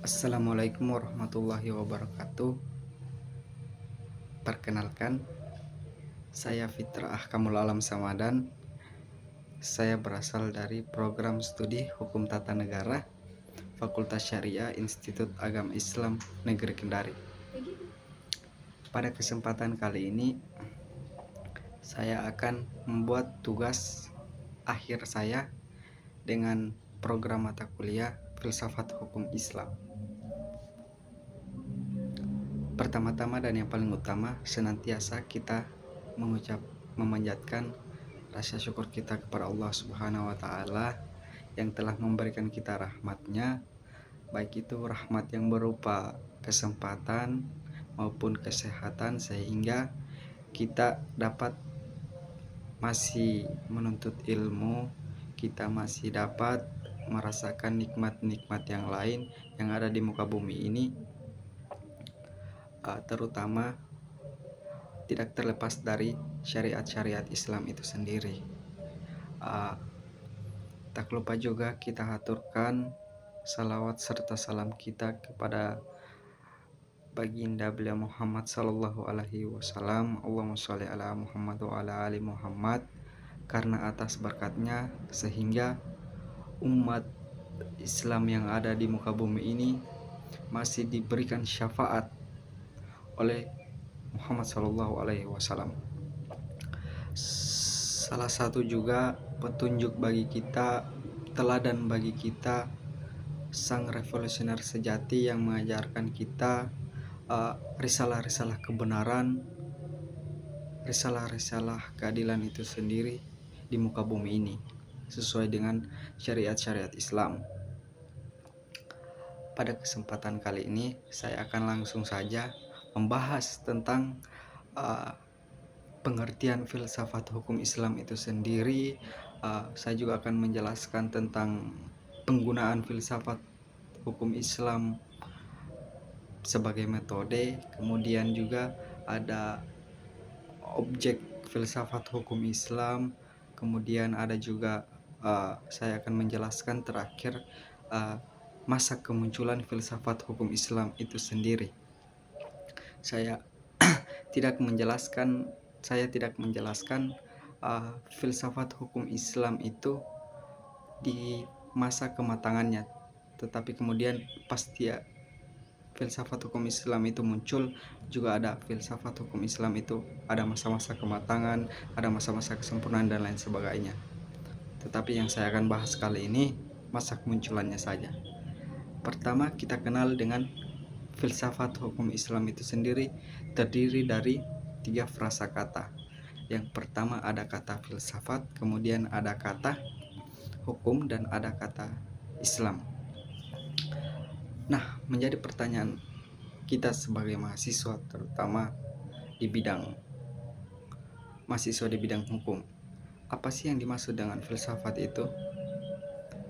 Assalamualaikum warahmatullahi wabarakatuh. Perkenalkan, saya Fitra Ahkamul Alam Samadan. Saya berasal dari program studi Hukum Tata Negara, Fakultas Syariah Institut Agama Islam Negeri Kendari. Pada kesempatan kali ini, saya akan membuat tugas akhir saya dengan program mata kuliah Filsafat Hukum Islam. Pertama-tama dan yang paling utama, senantiasa kita memanjatkan rasa syukur kita kepada Allah Subhanahu wa Ta'ala yang telah memberikan kita rahmatnya, baik itu rahmat yang berupa kesempatan maupun kesehatan, sehingga kita dapat masih menuntut ilmu, kita masih dapat merasakan nikmat-nikmat yang lain yang ada di muka bumi ini, terutama tidak terlepas dari syariat-syariat Islam itu sendiri. Tak lupa juga kita haturkan salawat serta salam kita kepada baginda beliau Muhammad sallallahu alaihi wasallam. Allahumma sholli ala Muhammad wa ala ali Muhammad, karena atas berkatnya sehingga umat Islam yang ada di muka bumi ini masih diberikan syafaat oleh Muhammad sallallahu alaihi wasallam. Salah satu juga petunjuk bagi kita, teladan bagi kita, sang revolusioner sejati yang mengajarkan kita risalah-risalah kebenaran, risalah-risalah keadilan itu sendiri di muka bumi ini sesuai dengan syariat-syariat Islam. Pada kesempatan kali ini saya akan langsung saja membahas tentang pengertian filsafat hukum Islam itu sendiri. Saya juga akan menjelaskan tentang penggunaan filsafat hukum Islam sebagai metode, kemudian juga ada objek filsafat hukum Islam, kemudian ada juga saya akan menjelaskan terakhir masa kemunculan filsafat hukum Islam itu sendiri. Saya tidak menjelaskan filsafat hukum Islam itu di masa kematangannya, tetapi kemudian pasti filsafat hukum Islam itu muncul juga ada filsafat hukum Islam itu ada masa-masa kematangan, ada masa-masa kesempurnaan dan lain sebagainya. Tetapi yang saya akan bahas kali ini masa kemunculannya saja. Pertama, kita kenal dengan filsafat hukum Islam itu sendiri terdiri dari 3 frasakata. Yang pertama ada kata filsafat, kemudian ada kata hukum, dan ada kata Islam. Nah, menjadi pertanyaan kita sebagai mahasiswa, terutama di bidang mahasiswa di bidang hukum, apa sih yang dimaksud dengan filsafat itu?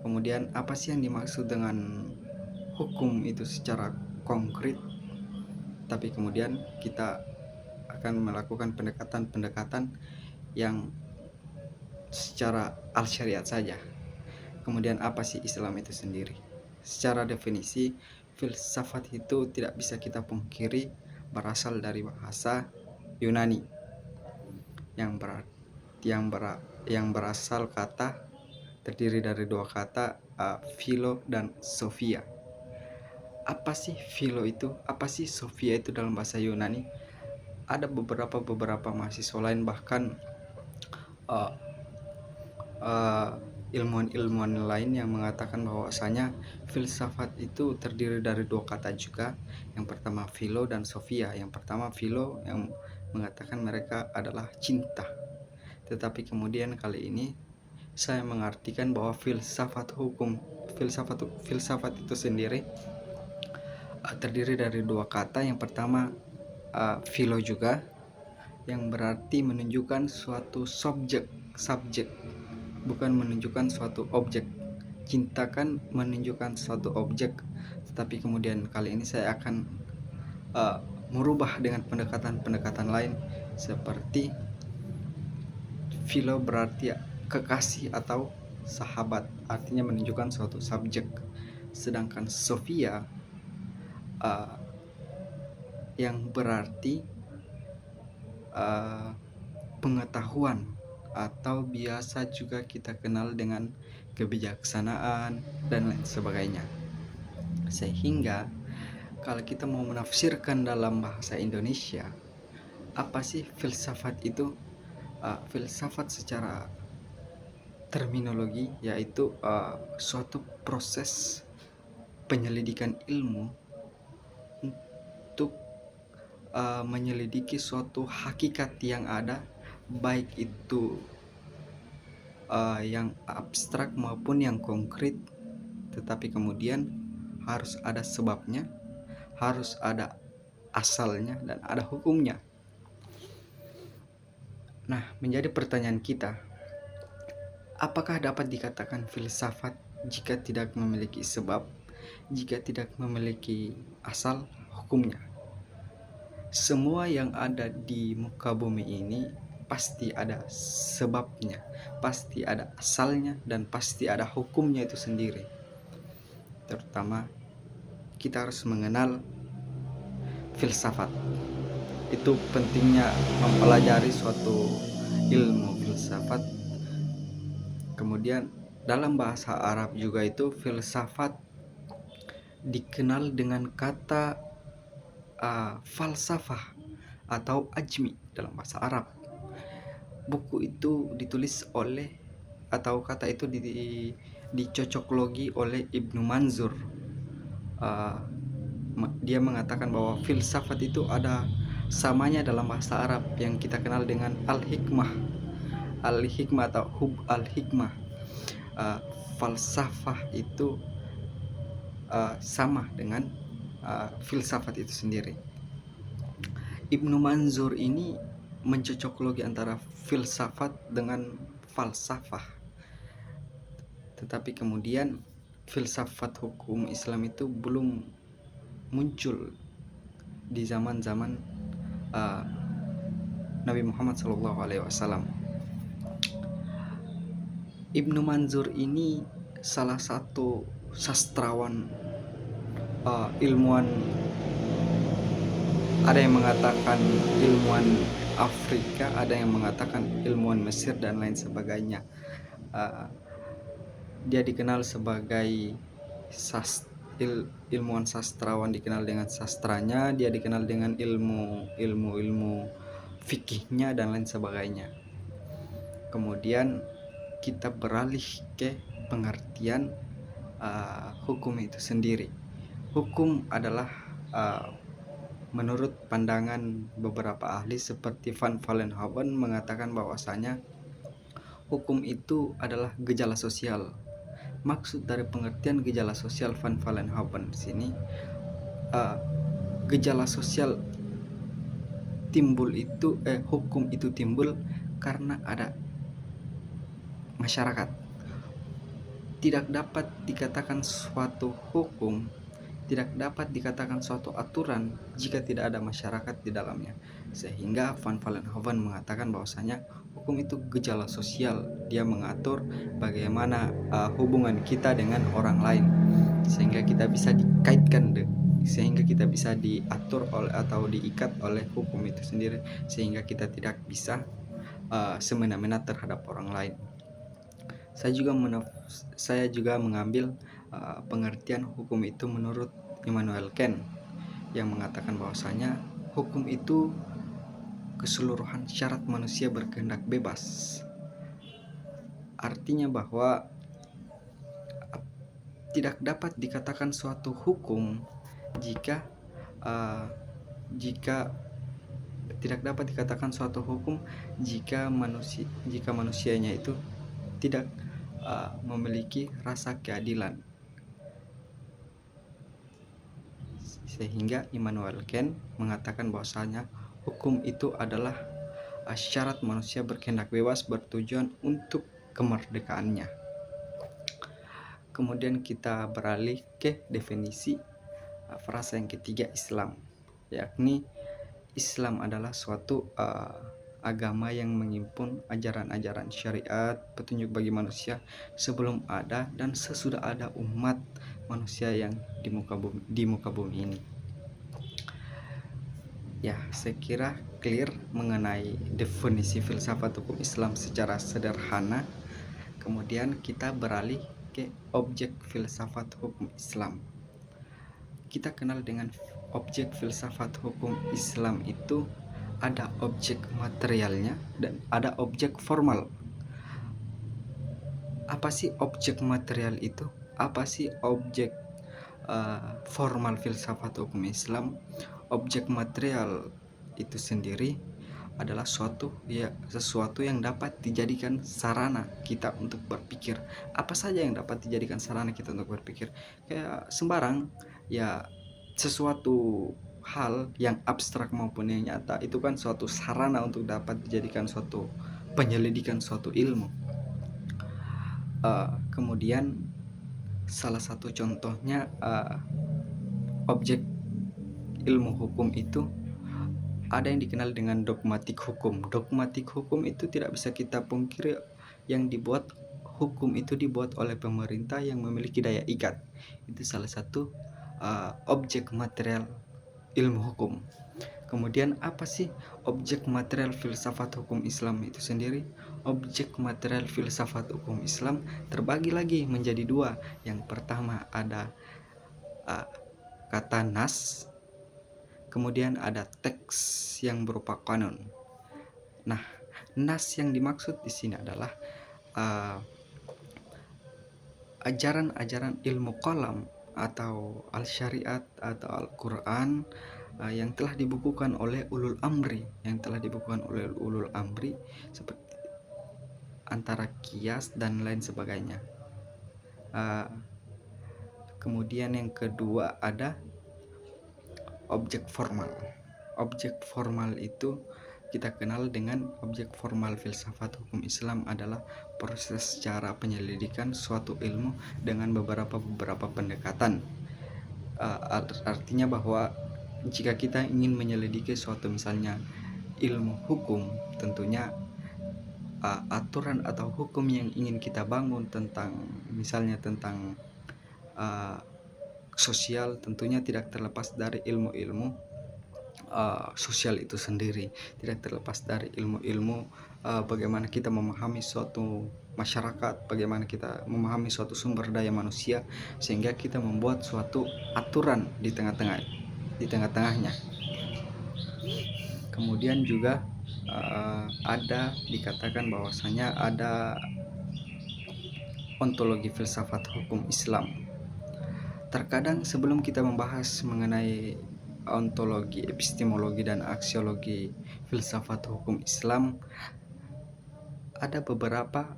Kemudian apa sih yang dimaksud dengan hukum itu secara konkret? Tapi kemudian kita akan melakukan pendekatan yang secara al-syariat saja. Kemudian apa sih Islam itu sendiri? Secara definisi, filsafat itu tidak bisa kita pungkiri berasal dari bahasa Yunani yang berasal kata terdiri dari 2 kata, philo dan sophia. Apa sih philo itu? Apa sih sophia itu dalam bahasa Yunani? Ada beberapa mahasiswa lain, bahkan ilmuwan lain yang mengatakan bahwasanya filsafat itu terdiri dari 2 kata juga. Yang pertama philo dan sophia. Yang pertama philo yang mengatakan mereka adalah cinta. Tetapi kemudian kali ini saya mengartikan bahwa filsafat itu sendiri terdiri dari 2 kata. Yang pertama philo juga, yang berarti menunjukkan suatu subjek, bukan menunjukkan suatu objek. Cinta kan menunjukkan suatu objek, tetapi kemudian kali ini saya akan merubah dengan pendekatan lain, seperti philo berarti kekasih atau sahabat, artinya menunjukkan suatu subjek. Sedangkan sophia uh, yang berarti pengetahuan, atau biasa juga kita kenal dengan kebijaksanaan dan lain sebagainya. Sehingga kalau kita mau menafsirkan dalam bahasa Indonesia, apa sih filsafat itu? Filsafat secara terminologi yaitu suatu proses penyelidikan ilmu untuk menyelidiki suatu hakikat yang ada, baik itu yang abstrak maupun yang konkret, tetapi kemudian harus ada sebabnya, harus ada asalnya, dan ada hukumnya. Nah, menjadi pertanyaan kita, apakah dapat dikatakan filsafat jika tidak memiliki sebab, jika tidak memiliki asal hukumnya? Semua yang ada di muka bumi ini pasti ada sebabnya, pasti ada asalnya, dan pasti ada hukumnya itu sendiri. Terutama kita harus mengenal filsafat. Itu pentingnya mempelajari suatu ilmu filsafat. Kemudian dalam bahasa Arab juga itu filsafat dikenal dengan kata falsafah atau ajmi dalam bahasa Arab. Buku itu ditulis oleh, atau kata itu dicocoklogi oleh Ibnu Manzur. Dia mengatakan bahwa filsafat itu ada samanya dalam bahasa Arab yang kita kenal dengan al-hikmah atau hub al-hikmah. Falsafah itu sama dengan filsafat itu sendiri. Ibnu Manzur ini mencocoklogi antara filsafat dengan falsafah. Tetapi kemudian filsafat hukum Islam itu belum muncul di zaman-zaman Nabi Muhammad SAW. Ibnu Manzur ini salah satu sastrawan, ilmuwan, ada yang mengatakan ilmuwan Afrika, ada yang mengatakan ilmuwan Mesir, dan lain sebagainya. Dia dikenal sebagai ilmuwan sastrawan, dikenal dengan sastranya, dia dikenal dengan ilmu fikihnya, dan lain sebagainya. Kemudian kita beralih ke pengertian hukum itu sendiri. Hukum adalah menurut pandangan beberapa ahli seperti Van Vollenhoven mengatakan bahwasanya hukum itu adalah gejala sosial. Maksud dari pengertian gejala sosial Van Vollenhoven di sini, gejala sosial timbul itu hukum itu timbul karena ada masyarakat. Tidak dapat dikatakan suatu hukum, tidak dapat dikatakan suatu aturan jika tidak ada masyarakat di dalamnya. Sehingga Van Vollenhoven mengatakan bahwasanya hukum itu gejala sosial. Dia mengatur bagaimana hubungan kita dengan orang lain, sehingga kita bisa dikaitkan, sehingga kita bisa diatur oleh atau diikat oleh hukum itu sendiri, sehingga kita tidak bisa semena-mena terhadap orang lain. Saya juga mengambil pengertian hukum itu menurut Immanuel Kant, yang mengatakan bahwasanya hukum itu keseluruhan syarat manusia berkehendak bebas. Artinya bahwa tidak dapat dikatakan suatu hukum jika tidak dapat dikatakan suatu hukum jika manusianya itu tidak memiliki rasa keadilan. Sehingga Immanuel Kant mengatakan bahwasanya hukum itu adalah syarat manusia berkehendak bebas bertujuan untuk kemerdekaannya. Kemudian kita beralih ke definisi frasa yang ketiga, Islam, yakni Islam adalah suatu agama yang menghimpun ajaran-ajaran syariat, petunjuk bagi manusia sebelum ada dan sesudah ada umat manusia yang di muka bumi ini. Ya, saya kira clear mengenai definisi filsafat hukum Islam secara sederhana. Kemudian kita beralih ke objek filsafat hukum Islam. Kita kenal dengan objek filsafat hukum Islam itu ada objek materialnya dan ada objek formal. Apa sih objek material itu? Apa sih objek formal filsafat hukum Islam? Objek material itu sendiri adalah sesuatu yang dapat dijadikan sarana kita untuk berpikir. Apa saja yang dapat dijadikan sarana kita untuk berpikir? Kayak sembarang, ya, sesuatu hal yang abstrak maupun yang nyata itu kan suatu sarana untuk dapat dijadikan suatu penyelidikan suatu ilmu. Kemudian salah satu contohnya objek ilmu hukum itu ada yang dikenal dengan dogmatik hukum. Dogmatik hukum itu tidak bisa kita pungkiri hukum itu dibuat oleh pemerintah yang memiliki daya ikat. Itu salah satu objek material ilmu hukum. Kemudian apa sih objek material filsafat hukum Islam itu sendiri? Objek material filsafat hukum Islam terbagi lagi menjadi dua. Yang pertama ada kata nas, kemudian ada teks yang berupa kanon. Nah, nas yang dimaksud di sini adalah ajaran-ajaran ilmu kalam atau al-syariat atau Al-Quran yang telah dibukukan oleh ulul amri, seperti antara kias dan lain sebagainya. Kemudian yang kedua ada objek formal. Objek formal itu kita kenal dengan objek formal filsafat hukum Islam adalah proses cara penyelidikan suatu ilmu dengan beberapa pendekatan. Artinya bahwa jika kita ingin menyelidiki suatu misalnya ilmu hukum, tentunya aturan atau hukum yang ingin kita bangun misalnya tentang sosial, tentunya tidak terlepas dari ilmu-ilmu sosial itu sendiri, tidak terlepas dari ilmu-ilmu bagaimana kita memahami suatu masyarakat, bagaimana kita memahami suatu sumber daya manusia, sehingga kita membuat suatu aturan di tengah-tengahnya. Kemudian juga ada dikatakan bahwasanya ada ontologi filsafat hukum Islam. Terkadang sebelum kita membahas mengenai ontologi, epistemologi, dan aksiologi filsafat hukum Islam, ada beberapa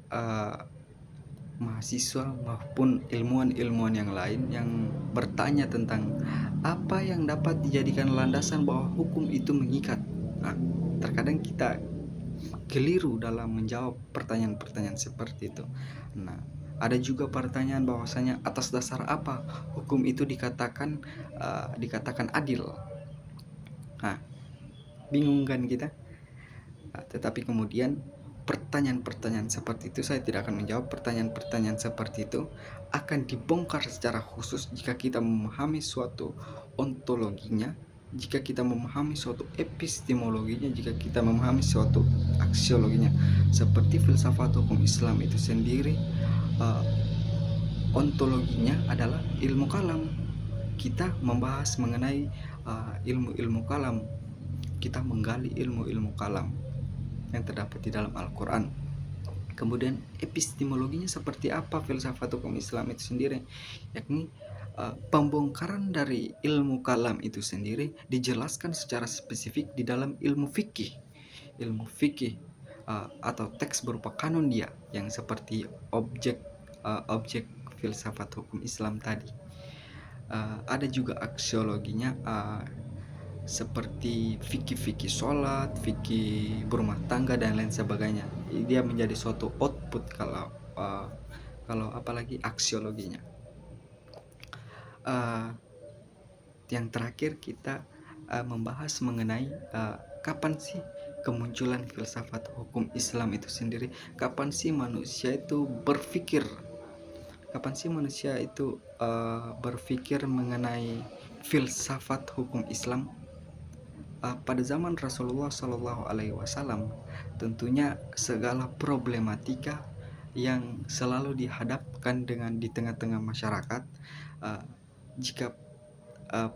mahasiswa maupun ilmuwan yang lain yang bertanya tentang apa yang dapat dijadikan landasan bahwa hukum itu mengikat. Nah, terkadang kita keliru dalam menjawab pertanyaan-pertanyaan seperti itu. Nah, ada juga pertanyaan bahwasanya atas dasar apa hukum itu dikatakan adil. Nah, bingung kan kita? Tetapi kemudian pertanyaan-pertanyaan seperti itu, saya tidak akan menjawab pertanyaan-pertanyaan seperti itu, akan dibongkar secara khusus jika kita memahami suatu ontologinya, jika kita memahami suatu epistemologinya, jika kita memahami suatu aksiologinya. Seperti filsafat hukum Islam itu sendiri, ontologinya adalah ilmu kalam. Kita membahas mengenai ilmu-ilmu kalam, kita menggali ilmu-ilmu kalam yang terdapat di dalam Al-Quran. Kemudian epistemologinya seperti apa filsafat hukum Islam itu sendiri, yakni pembongkaran dari ilmu kalam itu sendiri dijelaskan secara spesifik di dalam ilmu fikih atau teks berupa kanon dia, yang seperti objek filsafat hukum Islam tadi. Ada juga aksiologinya, seperti fikih sholat, fikih berumah tangga, dan lain sebagainya. Dia menjadi suatu output kalau apalagi aksiologinya. Yang terakhir kita membahas mengenai kapan sih kemunculan filsafat hukum Islam itu sendiri, kapan sih manusia itu berpikir mengenai filsafat hukum Islam. pada zaman Rasulullah Shallallahu Alaihi Wasallam, tentunya segala problematika yang selalu dihadapkan dengan di tengah-tengah masyarakat, uh, jika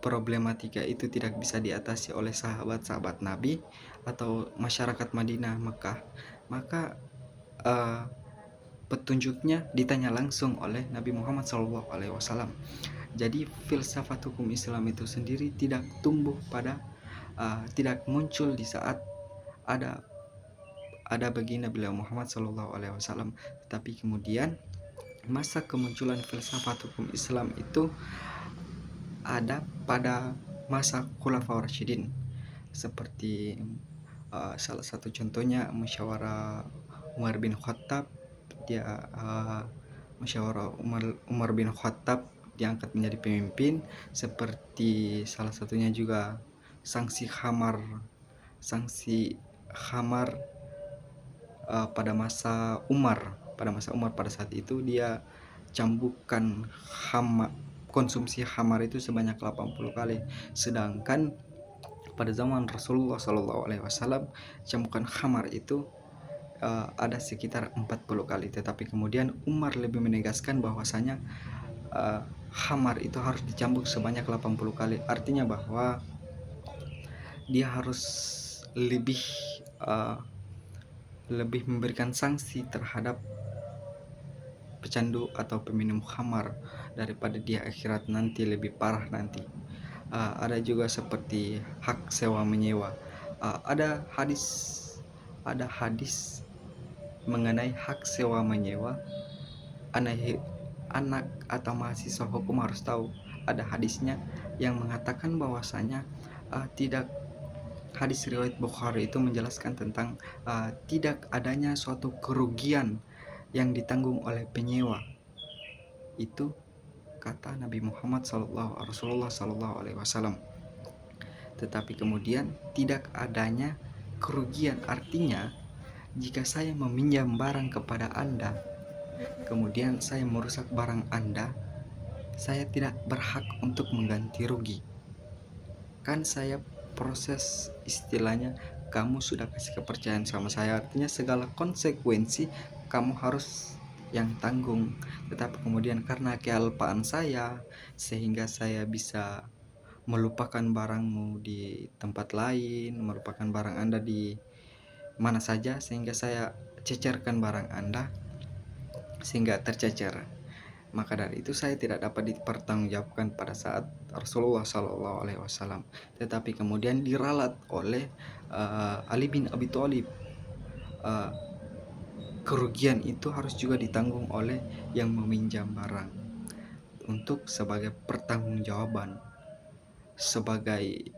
problematika itu tidak bisa diatasi oleh sahabat-sahabat Nabi atau masyarakat Madinah Mekah, maka uh, petunjuknya ditanya langsung oleh Nabi Muhammad SAW. Jadi filsafat hukum Islam itu sendiri tidak tumbuh pada tidak muncul di saat ada baginda beliau Muhammad SAW, tetapi kemudian masa kemunculan filsafat hukum Islam itu ada pada masa Khulafaur Rasyidin, seperti salah satu contohnya musyawarah Umar bin Khattab. Dia musyawarah Umar bin Khattab diangkat menjadi pemimpin, seperti salah satunya juga sanksi khamar pada masa Umar. Pada saat itu dia cambukkan konsumsi khamar itu sebanyak 80 kali, sedangkan pada zaman Rasulullah SAW cambukan khamar itu ada sekitar 40 kali. Tetapi kemudian Umar lebih menegaskan bahwasanya khamar itu harus dicambuk sebanyak 80 kali. Artinya bahwa dia harus lebih memberikan sanksi terhadap pecandu atau peminum khamar daripada dia akhirat nanti lebih parah nanti. Ada juga seperti hak sewa menyewa. Ada hadis mengenai hak sewa menyewa. Anak atau mahasiswa hukum harus tahu, ada hadisnya yang mengatakan bahwasanya tidak hadis riwayat Bukhari itu menjelaskan tentang tidak adanya suatu kerugian yang ditanggung oleh penyewa. Itu kata Nabi Muhammad Rasulullah Sallallahu Alaihi Wasallam. Tetapi kemudian tidak adanya kerugian, artinya jika saya meminjam barang kepada Anda, kemudian saya merusak barang Anda, saya tidak berhak untuk mengganti rugi. Kan saya proses, istilahnya kamu sudah kasih kepercayaan sama saya, artinya segala konsekuensi kamu harus yang tanggung. Tetapi kemudian karena kealpaan saya, sehingga saya bisa melupakan barangmu di tempat lain, melupakan barang Anda di mana saja, sehingga saya cecerkan barang Anda sehingga tercecer. Maka dari itu saya tidak dapat dipertanggungjawabkan pada saat Rasulullah Sallallahu Alaihi Wasallam. Tetapi kemudian diralat oleh Ali bin Abi Thalib. Kerugian itu harus juga ditanggung oleh yang meminjam barang, untuk sebagai pertanggungjawaban, sebagai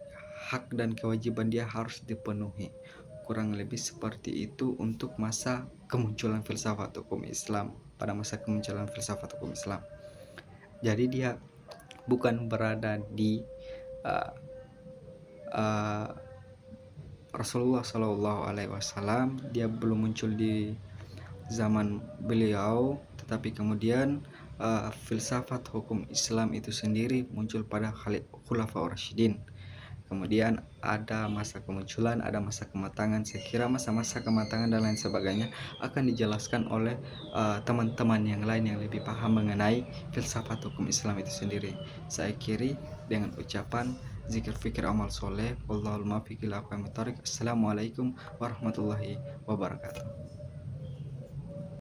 hak dan kewajiban dia harus dipenuhi. Kurang lebih seperti itu untuk masa kemunculan filsafat hukum Islam. Pada masa kemunculan filsafat hukum Islam, jadi dia bukan berada di Rasulullah Shallallahu Alaihi Wasallam, dia belum muncul di zaman beliau, tetapi kemudian filsafat hukum Islam itu sendiri muncul pada Khulafaur Rasyidin. Kemudian ada masa kemunculan, ada masa kematangan. Saya kira masa-masa kematangan dan lain sebagainya akan dijelaskan oleh teman-teman yang lain yang lebih paham mengenai filsafat hukum Islam itu sendiri. Saya akhiri dengan ucapan zikir fikir amal soleh. Wallahul muwaffiq ila aqwamit thoriq. Assalamualaikum warahmatullahi wabarakatuh.